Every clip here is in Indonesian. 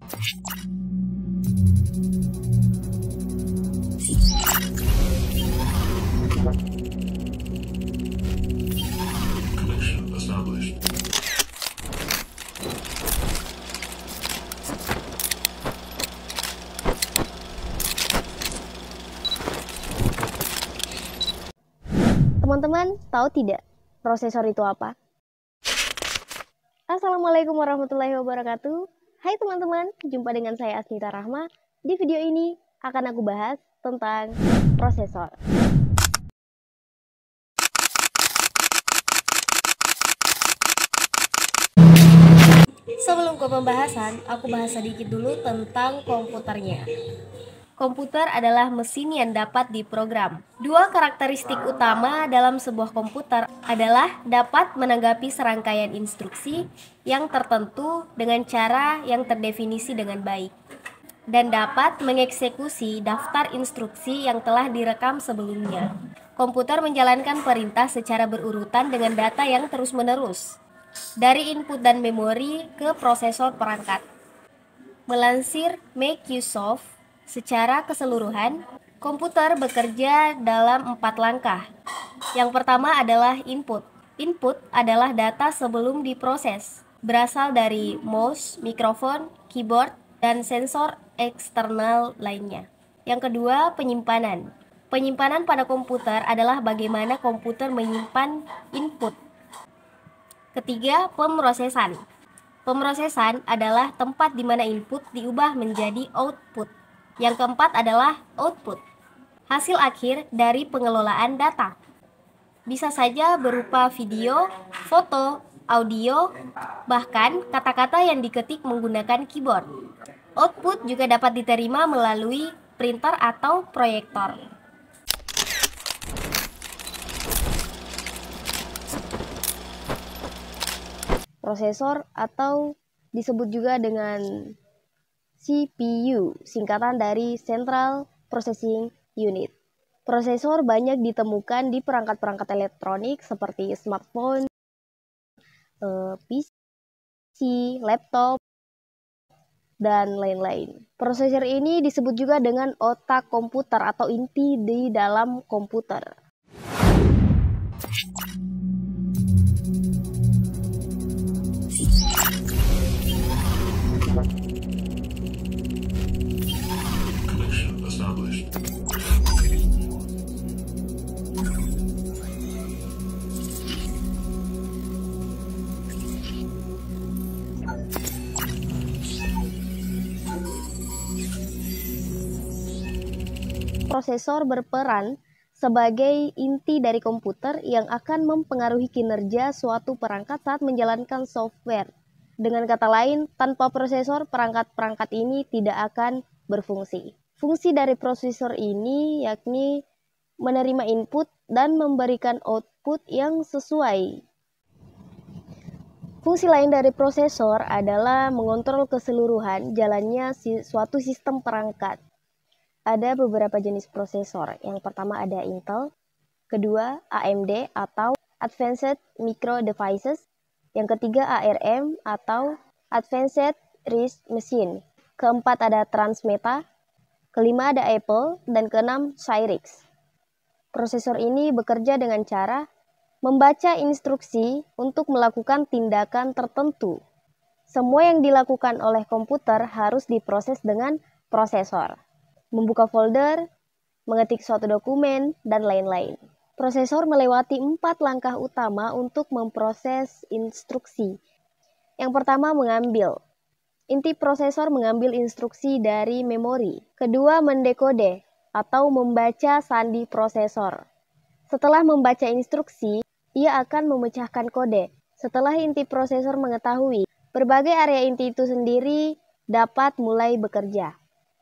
Connection established. Teman-teman, tahu tidak prosesor itu apa? Assalamualaikum warahmatullahi wabarakatuh. Hai teman-teman, jumpa dengan saya Asnita Rahma. Di video ini akan aku bahas tentang prosesor. Sebelum ke pembahasan, aku bahas sedikit dulu tentang komputernya. Komputer adalah mesin yang dapat diprogram. Dua karakteristik utama dalam sebuah komputer adalah dapat menanggapi serangkaian instruksi yang tertentu dengan cara yang terdefinisi dengan baik, dan dapat mengeksekusi daftar instruksi yang telah direkam sebelumnya. Komputer menjalankan perintah secara berurutan dengan data yang terus-menerus, dari input dan memori ke prosesor perangkat. Melansir Microsoft, secara keseluruhan, komputer bekerja dalam 4 langkah. Yang pertama adalah input. Input adalah data sebelum diproses, berasal dari mouse, mikrofon, keyboard, dan sensor eksternal lainnya. Yang kedua, penyimpanan. Penyimpanan pada komputer adalah bagaimana komputer menyimpan input. Ketiga, pemrosesan. Pemrosesan adalah tempat di mana input diubah menjadi output. Yang keempat adalah output, hasil akhir dari pengelolaan data. Bisa saja berupa video, foto, audio, bahkan kata-kata yang diketik menggunakan keyboard. Output juga dapat diterima melalui printer atau proyektor. Prosesor atau disebut juga dengan CPU, singkatan dari Central Processing Unit. Prosesor banyak ditemukan di perangkat-perangkat elektronik seperti smartphone, PC, laptop, dan lain-lain. Prosesor ini disebut juga dengan otak komputer atau inti di dalam komputer. Prosesor berperan sebagai inti dari komputer yang akan mempengaruhi kinerja suatu perangkat saat menjalankan software. Dengan kata lain, tanpa prosesor, perangkat-perangkat ini tidak akan berfungsi. Fungsi dari prosesor ini yakni menerima input dan memberikan output yang sesuai. Fungsi lain dari prosesor adalah mengontrol keseluruhan jalannya suatu sistem perangkat. Ada beberapa jenis prosesor. Yang pertama ada Intel, kedua AMD atau Advanced Micro Devices, yang ketiga ARM atau Advanced RISC Machine, keempat ada Transmeta, kelima ada Apple, dan keenam Cyrix. Prosesor ini bekerja dengan cara membaca instruksi untuk melakukan tindakan tertentu. Semua yang dilakukan oleh komputer harus diproses dengan prosesor. Membuka folder, mengetik suatu dokumen, dan lain-lain. Prosesor melewati 4 langkah utama untuk memproses instruksi. Yang pertama, mengambil. Inti prosesor mengambil instruksi dari memori. Kedua, mendekode atau membaca sandi prosesor. Setelah membaca instruksi, ia akan memecahkan kode. Setelah inti prosesor mengetahui berbagai area inti itu sendiri, dapat mulai bekerja.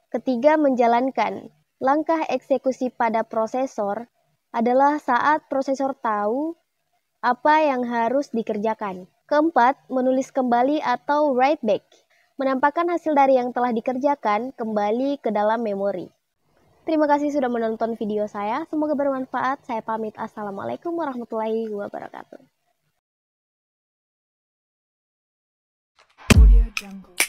Ketiga, menjalankan. Langkah eksekusi pada prosesor adalah saat prosesor tahu apa yang harus dikerjakan. Keempat, menulis kembali atau write back. Menampakkan hasil dari yang telah dikerjakan kembali ke dalam memori. Terima kasih sudah menonton video saya. Semoga bermanfaat. Saya pamit. Assalamualaikum warahmatullahi wabarakatuh. Audio Jungle.